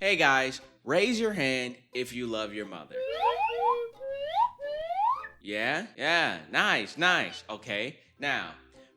Hey guys, raise your hand if you love your mother. Yeah, nice. Okay, now,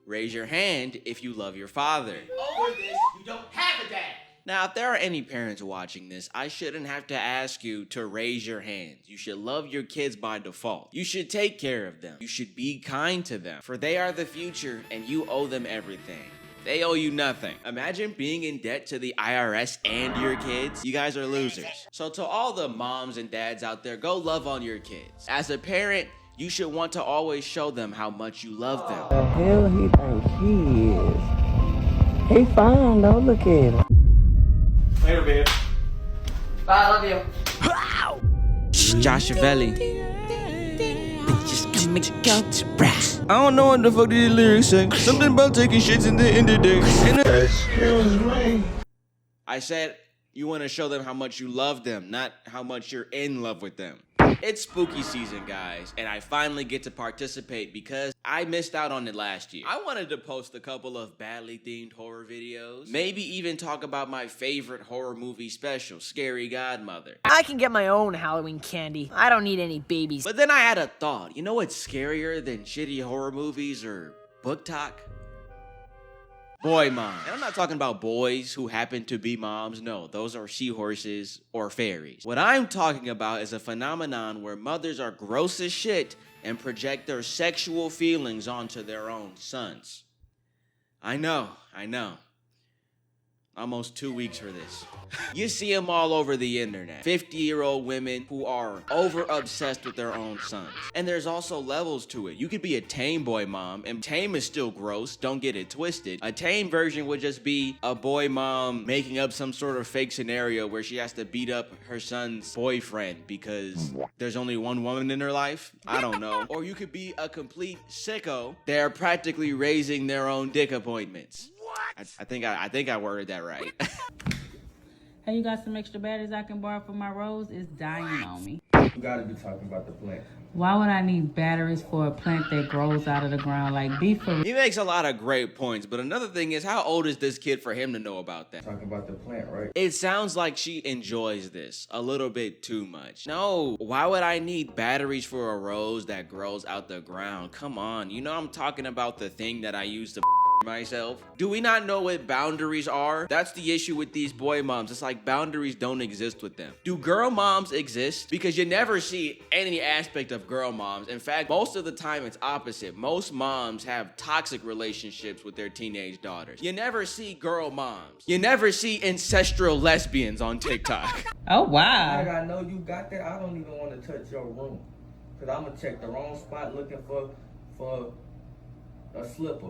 raise your hand if you love your father. Over this, you don't have a dad. Now, if there are any parents watching this, I shouldn't have to ask you to raise your hands. You should love your kids by default. You should take care of them. You should be kind to them, for they are the future and you owe them everything. They owe you nothing. Imagine being in debt to the IRS and your kids. You guys are losers. So to all the moms and dads out there, go love on your kids. As a parent, you should want to always show them how much you love them. The hell he think he is? He fine though, look at him. Later, babe. Bye, I love you. Joshavelli. I don't know what the fuck these lyrics say. Something about taking shits in the end of the day. Excuse me. I said you want to show them how much you love them, not how much you're in love with them. It's spooky season, guys, and I finally get to participate because I missed out on it last year. I wanted to post a couple of badly themed horror videos, maybe even talk about my favorite horror movie special, Scary Godmother. I can get my own Halloween candy. I don't need any babies. But then I had a thought. You know what's scarier than shitty horror movies or book talk? Boy moms. And I'm not talking about boys who happen to be moms. No, those are seahorses or fairies. What I'm talking about is a phenomenon where mothers are gross as shit and project their sexual feelings onto their own sons. I know. Almost 2 weeks for this. You see them all over the internet. 50-year-old women who are over-obsessed with their own sons. And there's also levels to it. You could be a tame boy mom, and tame is still gross, don't get it twisted. A tame version would just be a boy mom making up some sort of fake scenario where she has to beat up her son's boyfriend because there's only one woman in her life. I don't know. Or you could be a complete sicko. They're practically raising their own dick appointments. I think I worded that right. Hey, you got some extra batteries I can borrow for my rose? It's dying on me. You gotta be talking about the plant. Why would I need batteries for a plant that grows out of the ground? Like, be for real. He makes a lot of great points, but another thing is, how old is this kid for him to know about that? Talking about the plant, right? It sounds like she enjoys this a little bit too much. No, why would I need batteries for a rose that grows out the ground? Come on, you know I'm talking about the thing that I use to myself. Do we not know what boundaries are? That's the issue with these boy moms. It's like boundaries don't exist with them. Do girl moms exist? Because you never see any aspect of girl moms. In fact, most of the time it's opposite. Most moms have toxic relationships with their teenage daughters. You never see girl moms. You never see ancestral lesbians on TikTok. Oh, wow. Like, I know you got that. I don't even want to touch your room. Because I'm going to check the wrong spot looking for a slipper.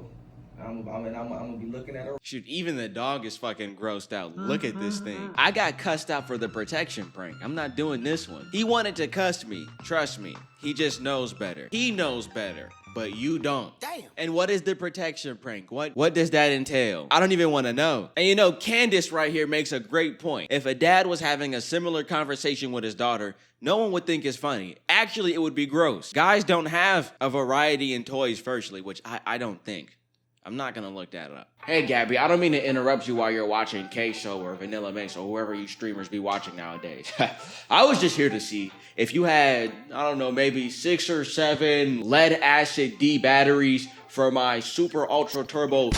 I'm gonna be looking at her. Shoot, even the dog is fucking grossed out. Look at this thing. I got cussed out for the protection prank. I'm not doing this one. He wanted to cuss me. Trust me. He just knows better. He knows better, but you don't. Damn. And what is the protection prank? What does that entail? I don't even want to know. And you know, Candace right here makes a great point. If a dad was having a similar conversation with his daughter, no one would think it's funny. Actually, it would be gross. Guys don't have a variety in toys, firstly, which I don't think. I'm not gonna look that up. Hey Gabby, I don't mean to interrupt you while you're watching K-Show or Vanilla Mix or whoever you streamers be watching nowadays. I was just here to see if you had, I don't know, maybe 6 or 7 lead acid D batteries for my super ultra turbo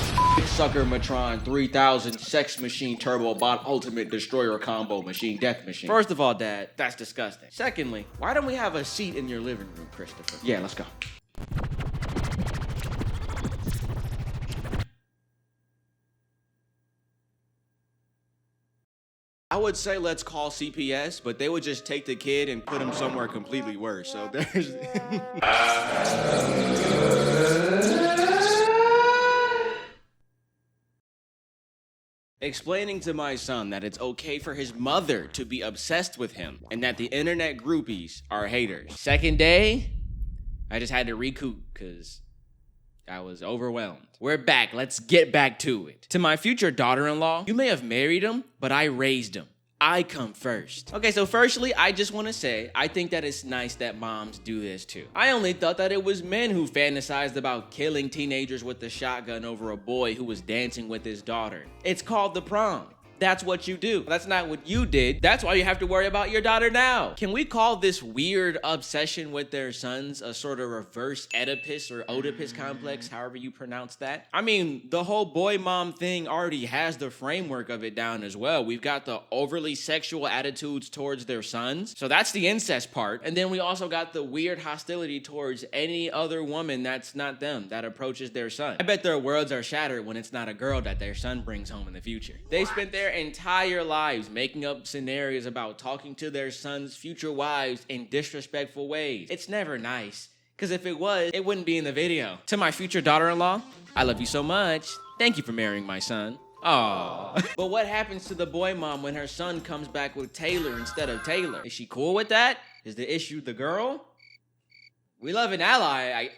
sucker Matron 3000 sex machine turbo bot ultimate destroyer combo machine death machine. First of all, Dad, that's disgusting. Secondly, why don't we have a seat in your living room, Christopher? Yeah, let's go. I would say let's call CPS, but they would just take the kid and put him somewhere completely worse. So there's... Explaining to my son that it's okay for his mother to be obsessed with him and that the internet groupies are haters. Second day, I just had to recoup because I was overwhelmed. We're back. Let's get back to it. To my future daughter-in-law, you may have married him, but I raised him. I come first. Okay, so firstly, I just want to say, I think that it's nice that moms do this too. I only thought that it was men who fantasized about killing teenagers with a shotgun over a boy who was dancing with his daughter. It's called the prom. That's what you do. That's not what you did. That's why you have to worry about your daughter now. Can we call this weird obsession with their sons a sort of reverse Oedipus or Oedipus complex, however you pronounce that? I mean, the whole boy mom thing already has the framework of it down as well. We've got the overly sexual attitudes towards their sons. So that's the incest part. And then we also got the weird hostility towards any other woman that's not them, that approaches their son. I bet their worlds are shattered when it's not a girl that their son brings home in the future. They spent their entire lives making up scenarios about talking to their son's future wives in disrespectful ways. It's never nice, because if it was, it wouldn't be in the video. To my future daughter-in-law, I love you so much. Thank you for marrying my son. Aww. But what happens to the boy mom when her son comes back with Taylor instead of Taylor? Is she cool with that? Is the issue the girl? We love an ally,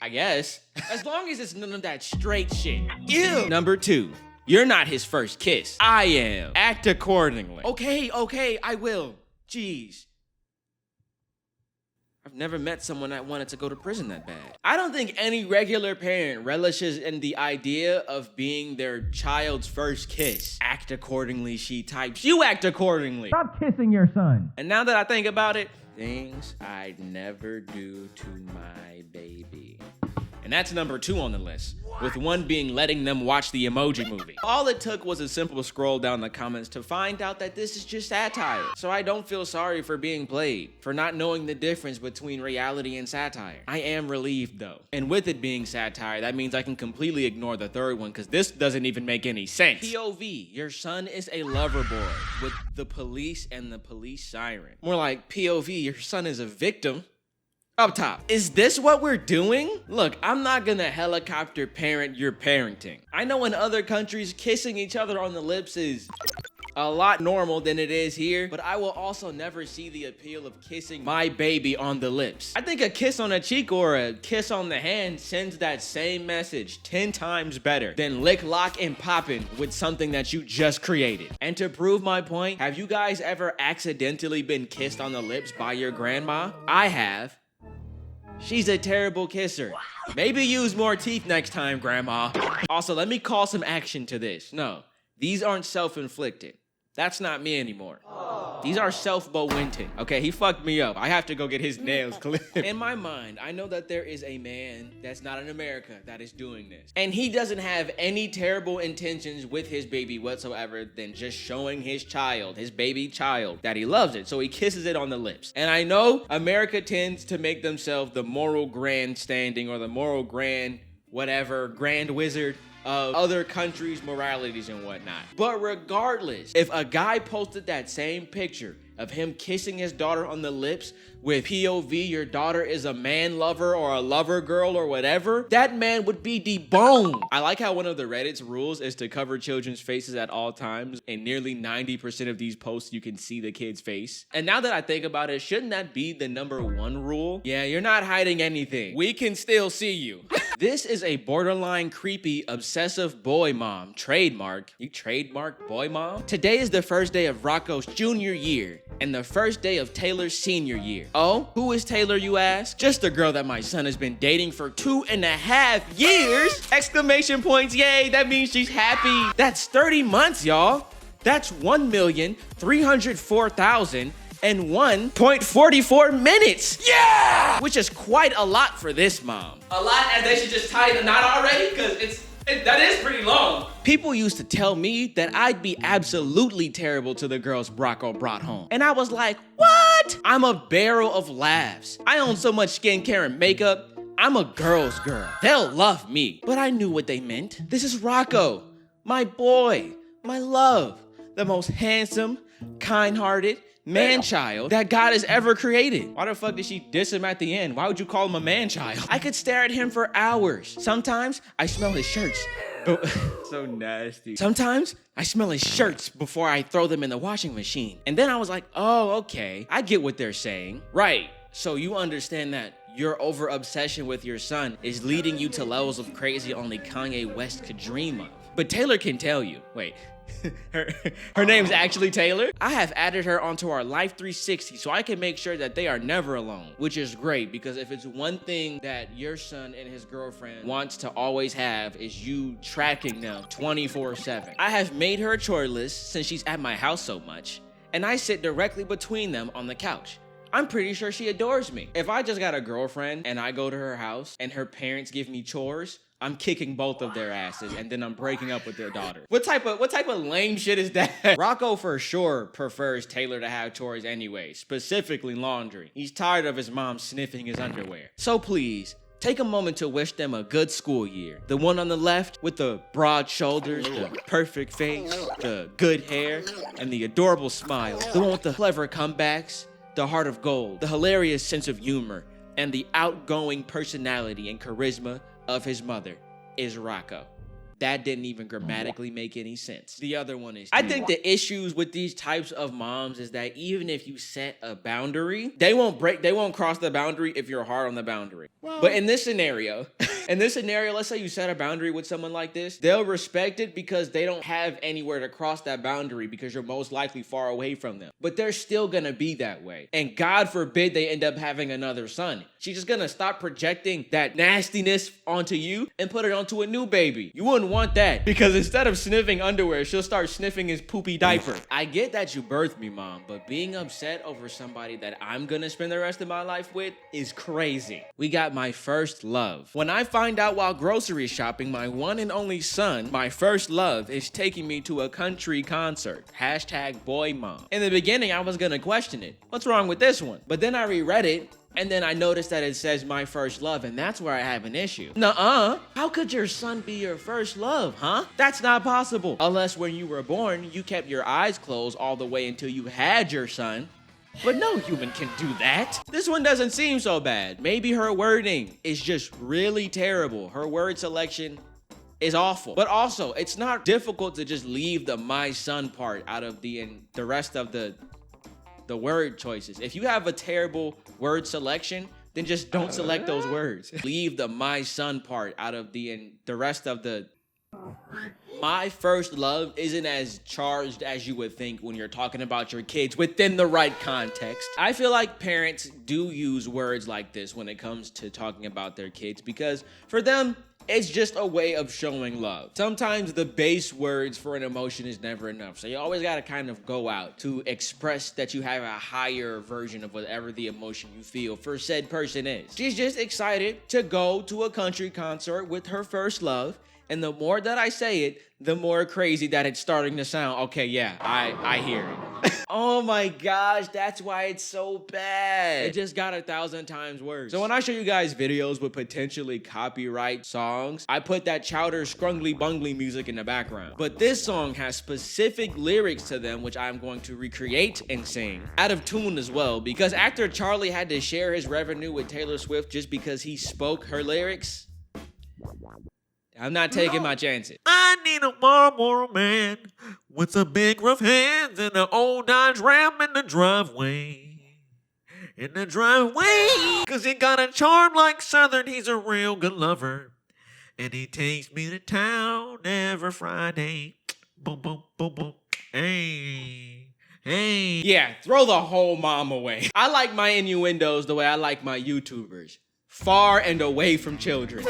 I guess. As long as it's none of that straight shit. Ew. Number 2. You're not his first kiss. I am. Act accordingly. Okay, I will. Jeez. I've never met someone that wanted to go to prison that bad. I don't think any regular parent relishes in the idea of being their child's first kiss. Act accordingly, she types. You act accordingly. Stop kissing your son. And now that I think about it, things I'd never do to my baby. And that's number 2 on the list, with 1 being letting them watch the Emoji Movie. All it took was a simple scroll down the comments to find out that this is just satire. So I don't feel sorry for being played, for not knowing the difference between reality and satire. I am relieved though. And with it being satire, that means I can completely ignore the 3rd one, because this doesn't even make any sense. POV, your son is a lover boy with the police and the police siren. More like POV, your son is a victim. Up top, is this what we're doing? Look, I'm not gonna helicopter parent your parenting. I know in other countries, kissing each other on the lips is a lot normal than it is here, but I will also never see the appeal of kissing my baby on the lips. I think a kiss on a cheek or a kiss on the hand sends that same message 10 times better than lick, lock, and poppin' with something that you just created. And to prove my point, have you guys ever accidentally been kissed on the lips by your grandma? I have. She's a terrible kisser. Maybe use more teeth next time, Grandma. Also, let me call some action to this. No, these aren't self-inflicted. That's not me anymore. These are self-Bo-Winton. Okay, he fucked me up. I have to go get his nails clipped. In my mind, I know that there is a man that's not in America that is doing this. And he doesn't have any terrible intentions with his baby whatsoever than just showing his child, his baby child, that he loves it. So he kisses it on the lips. And I know America tends to make themselves the moral grandstanding or the moral grand wizard of other countries' moralities and whatnot. But regardless, if a guy posted that same picture of him kissing his daughter on the lips with POV, your daughter is a man lover or a lover girl or whatever, that man would be deboned. I like how one of the Reddit's rules is to cover children's faces at all times. And nearly 90% of these posts, you can see the kid's face. And now that I think about it, shouldn't that be the number 1 rule? Yeah, you're not hiding anything. We can still see you. This is a borderline creepy, obsessive boy mom. Trademark. You trademark boy mom? Today is the first day of Rocco's junior year and the first day of Taylor's senior year. Oh, who is Taylor, you ask? Just a girl that my son has been dating for 2.5 years! Exclamation points, yay, that means she's happy. That's 30 months, y'all. That's 1,304,001.44 minutes. Yeah! Which is quite a lot for this mom. A lot as they should just tie the knot already, because that is pretty long. People used to tell me that I'd be absolutely terrible to the girls Rocco brought home. And I was like, what? I'm a barrel of laughs. I own so much skincare and makeup. I'm a girl's girl. They'll love me. But I knew what they meant. This is Rocco, my boy, my love, the most handsome, kind-hearted man-child that God has ever created. Why the fuck did she diss him at the end? Why would you call him a man-child? I could stare at him for hours. Sometimes I smell his shirts. So nasty. Sometimes I smell his shirts before I throw them in the washing machine. And then I was like, oh, okay, I get what they're saying. Right, so you understand that your over-obsession with your son is leading you to levels of crazy only Kanye West could dream of. But Taylor can tell you. Wait, her name's actually Taylor. I have added her onto our Life 360 so I can make sure that they are never alone, which is great because if it's one thing that your son and his girlfriend wants to always have is you tracking them 24/7. I have made her a chore list since she's at my house so much, and I sit directly between them on the couch. I'm pretty sure she adores me. If I just got a girlfriend and I go to her house and her parents give me chores, I'm kicking both of their asses and then I'm breaking up with their daughter. What type of lame shit is that? Rocco for sure prefers Taylor to have chores anyway, specifically laundry. He's tired of his mom sniffing his underwear. So please, take a moment to wish them a good school year. The one on the left with the broad shoulders, the perfect face, the good hair, and the adorable smile. The one with the clever comebacks, the heart of gold, the hilarious sense of humor, and the outgoing personality and charisma of his mother is Rocco. That didn't even grammatically make any sense. The other one is I think the issues with these types of moms is that even if you set a boundary, they won't cross the boundary if you're hard on the boundary. But in this scenario, let's say you set a boundary with someone like this, they'll respect it because they don't have anywhere to cross that boundary because you're most likely far away from them. But they're still gonna be that way. And God forbid they end up having another son. She's just gonna stop projecting that nastiness onto you and put it onto a new baby. You wouldn't want that because instead of sniffing underwear, she'll start sniffing his poopy diaper. I get that you birthed me, Mom, but being upset over somebody that I'm gonna spend the rest of my life with is crazy. We got my first love. When I find out while grocery shopping my one and only son, my first love, is taking me to a country concert. #BoyMoms. In the beginning, I was gonna question it. What's wrong with this one? But then I reread it, and then I noticed that it says my first love, and that's where I have an issue. Nuh-uh. How could your son be your first love, huh? That's not possible. Unless when you were born, you kept your eyes closed all the way until you had your son. But no human can do that. This one doesn't seem so bad. Maybe her wording is just really terrible. Her word selection is awful. But also, it's not difficult to just leave the my son part out of the rest of the word choices. If you have a terrible word selection, then just don't select those words. Leave the my son part out of the rest of the... My first love isn't as charged as you would think when you're talking about your kids within the right context. I feel like parents do use words like this when it comes to talking about their kids because for them, it's just a way of showing love. Sometimes the base words for an emotion is never enough. So you always gotta kind of go out to express that you have a higher version of whatever the emotion you feel for said person is. She's just excited to go to a country concert with her first love. And the more that I say it, the more crazy that it's starting to sound. Okay, yeah, I hear it. Oh my gosh, that's why it's so bad. It just got 1,000 times worse. So when I show you guys videos with potentially copyright songs, I put that Chowder Scrungly Bungly music in the background. But this song has specific lyrics to them, which I'm going to recreate and sing. Out of tune as well, because actor Charlie had to share his revenue with Taylor Swift just because he spoke her lyrics. I'm not taking my chances. I need a Marlboro man with some big rough hands and an old Dodge Ram in the driveway. In the driveway. Cause he got a charm like Southern, he's a real good lover. And he takes me to town every Friday. Boom, boom, boom, boom. Hey. Hey. Yeah, throw the whole mom away. I like my innuendos the way I like my YouTubers. Far and away from children.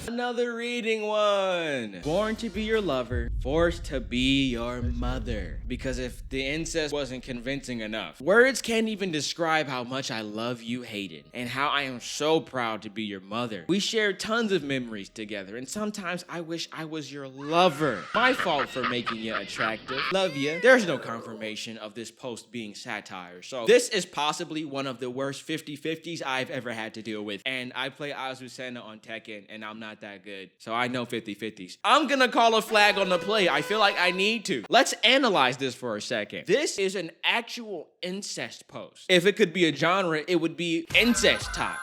Another reading one. Born to be your lover, forced to be your mother. Because if the incest wasn't convincing enough, words can't even describe how much I love you, Hayden, and how I am so proud to be your mother. We share tons of memories together, and sometimes I wish I was your lover. My fault for making you attractive. Love you. There's no confirmation of this post being satire, so this is possibly one of the worst 50-50s I've ever had to deal with. And I play Azucena on Tekken, and I'm not that good, so I know 50-50s. I'm gonna call a flag on the play. I feel like I need to. Let's analyze this for a second. This is an actual incest post. If it could be a genre, it would be incest time.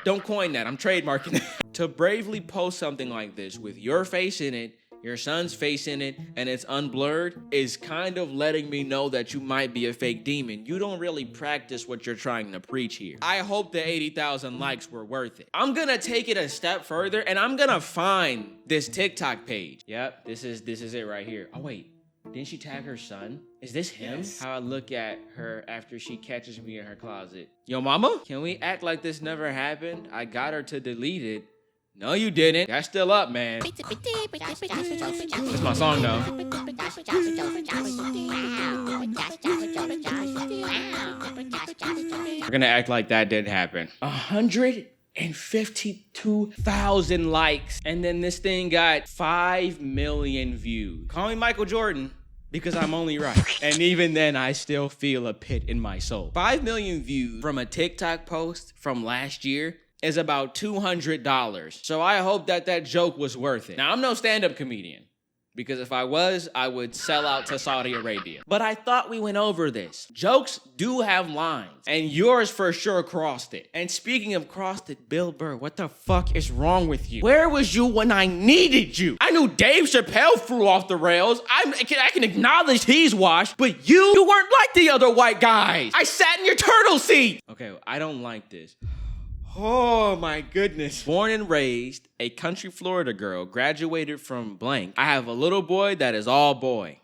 Don't coin that. I'm trademarking that. To bravely post something like this with your face in it, your son's face in it, and it's unblurred, is kind of letting me know that you might be a fake demon. You don't really practice what you're trying to preach here. I hope the 80,000 likes were worth it. I'm gonna take it a step further, and I'm gonna find this TikTok page. Yep, this is it right here. Oh wait, Didn't she tag her son? Is this him? Yes. How I look at her after she catches me in her closet. Yo, mama? Can we act like this never happened? I got her to delete it. No, you didn't. That's still up, man. That's my song, though. We're gonna act like that didn't happen. 152,000 likes. And then this thing got 5 million views. Call me Michael Jordan, because I'm only right. And even then, I still feel a pit in my soul. 5 million views from a TikTok post from last year is about $200. So I hope that that joke was worth it. Now, I'm no stand-up comedian, because if I was, I would sell out to Saudi Arabia. But I thought we went over this. Jokes do have lines, and yours for sure crossed it. And speaking of crossed it, Bill Burr, what the fuck is wrong with you? Where was you when I needed you? I knew Dave Chappelle flew off the rails. I can acknowledge he's washed, but you weren't like the other white guys. I sat in your turtle seat. Okay, I don't like this. Oh my goodness. Born and raised a country Florida girl, graduated from blank. I have a little boy that is all boy.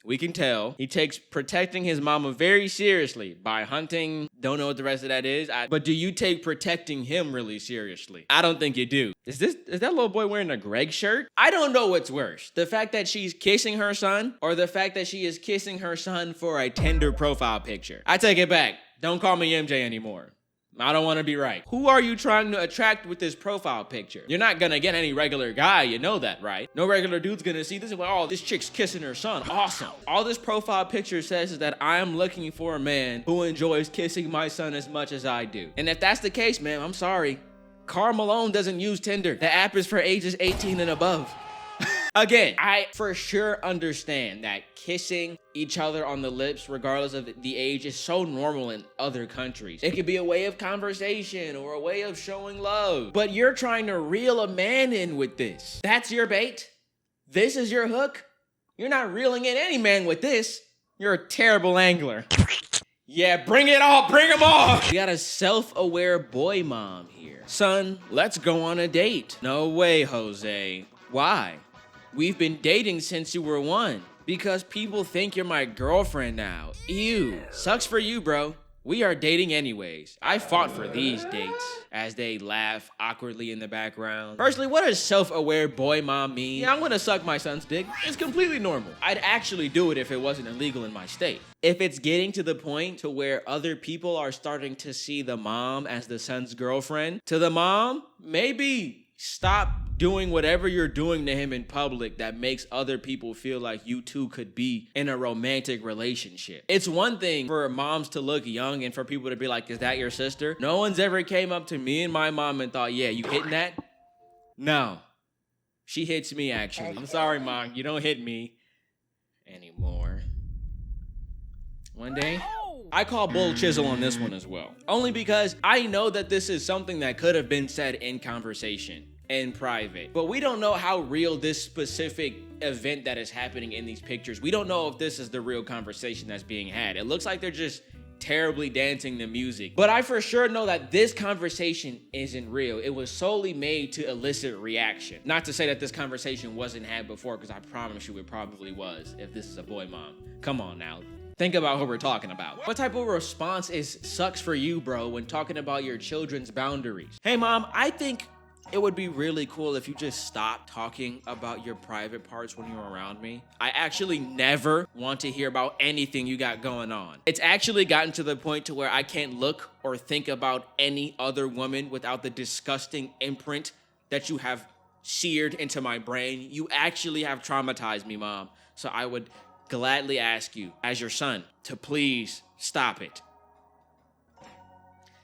We can tell. He takes protecting his mama very seriously by hunting. Don't know what the rest of that is. But do you take protecting him really seriously? I don't think you do. Is that little boy wearing a Greg shirt? I don't know what's worse. The fact that she's kissing her son, or the fact that she is kissing her son for a Tinder profile picture. I take it back. Don't call me MJ anymore. I don't want to be right. Who are you trying to attract with this profile picture? You're not gonna get any regular guy, you know that, right? No regular dude's gonna see this and go, oh, this chick's kissing her son, awesome. All this profile picture says is that I am looking for a man who enjoys kissing my son as much as I do. And if that's the case, man, I'm sorry. Karl Malone doesn't use Tinder. The app is for ages 18 and above. Again, I for sure understand that kissing each other on the lips, regardless of the age, is so normal in other countries. It could be a way of conversation or a way of showing love. But you're trying to reel a man in with this. That's your bait? This is your hook? You're not reeling in any man with this. You're a terrible angler. Yeah, bring it all, bring them all. We got a self-aware boy mom here. Son, let's go on a date. No way, Jose. Why? We've been dating since you were 1. Because people think you're my girlfriend now. Ew. Sucks for you, bro. We are dating anyways. I fought for these dates. As they laugh awkwardly in the background. Personally, what does self-aware boy mom mean? Yeah, I'm gonna suck my son's dick. It's completely normal. I'd actually do it if it wasn't illegal in my state. If it's getting to the point to where other people are starting to see the mom as the son's girlfriend, to the mom, maybe stop doing whatever you're doing to him in public that makes other people feel like you two could be in a romantic relationship. It's one thing for moms to look young and for people to be like, is that your sister? No one's ever came up to me and my mom and thought, yeah, you hitting that? No. She hits me, actually. I'm sorry, Mom. You don't hit me anymore. One day, I call bull chisel on this one as well. Only because I know that this is something that could have been said in conversation, in private. But we don't know how real this specific event that is happening in these pictures. We don't know if this is the real conversation that's being had. It looks like they're just terribly dancing the music. But I for sure know that this conversation isn't real. It was solely made to elicit reaction. Not to say that this conversation wasn't had before, because I promise you it probably was if this is a boy mom. Come on now. Think about who we're talking about. What type of response is sucks for you, bro, when talking about your children's boundaries? Hey, Mom, I think it would be really cool if you just stopped talking about your private parts when you're around me. I actually never want to hear about anything you got going on. It's actually gotten to the point to where I can't look or think about any other woman without the disgusting imprint that you have seared into my brain. You actually have traumatized me, Mom. So I would gladly ask you, as your son, to please stop it.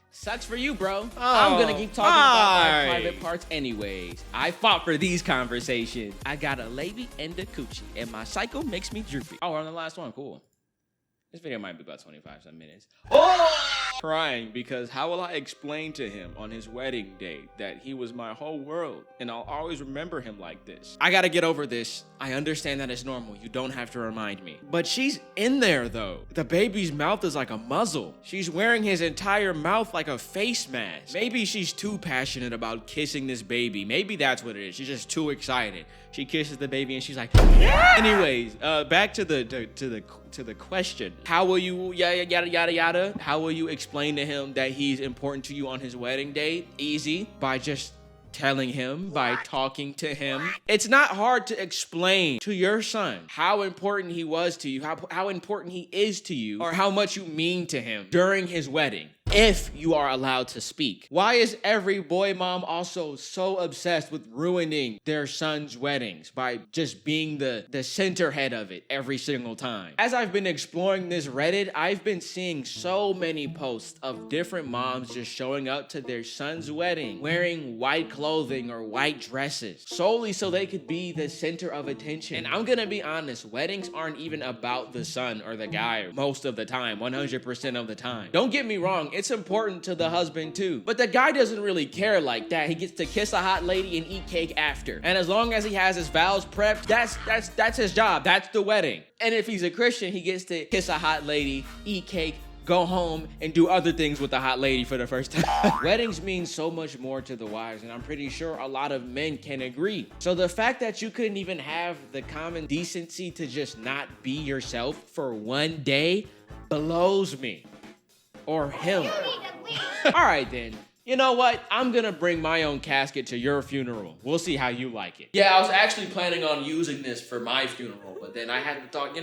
Sucks for you, bro. I'm gonna keep talking about my private parts anyways. I fought for these conversations. I got a lady and a coochie, and my cycle makes me droopy. Oh, we're on the last one. Cool. This video might be about 25 some minutes. Oh! crying because how will I explain to him on his wedding day that he was my whole world and I'll always remember him like this? I gotta get over this. I understand that it's normal. You don't have to remind me. But she's in there though. The baby's mouth is like a muzzle. She's wearing his entire mouth like a face mask. Maybe she's too passionate about kissing this baby. Maybe that's what it is. She's just too excited. She kisses the baby and she's like, yeah! Anyways, back to the question. How will you yada yada yada? How will you explain to him that he's important to you on his wedding day? Easy, by just telling him, by talking to him. It's not hard to explain to your son how important he was to you, how important he is to you, or how much you mean to him during his wedding. If you are allowed to speak. Why is every boy mom also so obsessed with ruining their son's weddings by just being the center head of it every single time? As I've been exploring this Reddit, I've been seeing so many posts of different moms just showing up to their son's wedding wearing white clothing or white dresses solely so they could be the center of attention. And I'm gonna be honest, weddings aren't even about the son or the guy most of the time, 100% of the time. Don't get me wrong, it's important to the husband too. But the guy doesn't really care like that. He gets to kiss a hot lady and eat cake after. And as long as he has his vows prepped, that's his job. That's the wedding. And if he's a Christian, he gets to kiss a hot lady, eat cake, go home, and do other things with the hot lady for the first time. Weddings mean so much more to the wives, and I'm pretty sure a lot of men can agree. So the fact that you couldn't even have the common decency to just not be yourself for one day blows me. Or him. All right then. You know what? I'm gonna bring my own casket to your funeral. We'll see how you like it. Yeah, I was actually planning on using this for my funeral, but then I had to thought,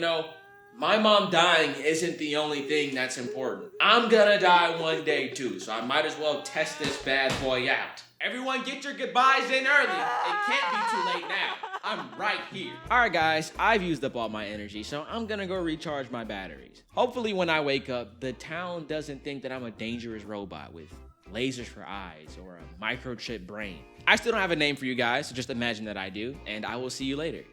my mom dying isn't the only thing that's important. I'm gonna die one day too, so I might as well test this bad boy out. Everyone get your goodbyes in early. It can't be too late now. I'm right here. All right, guys, I've used up all my energy, so I'm gonna go recharge my batteries. Hopefully when I wake up, the town doesn't think that I'm a dangerous robot with lasers for eyes or a microchip brain. I still don't have a name for you guys, so just imagine that I do, and I will see you later.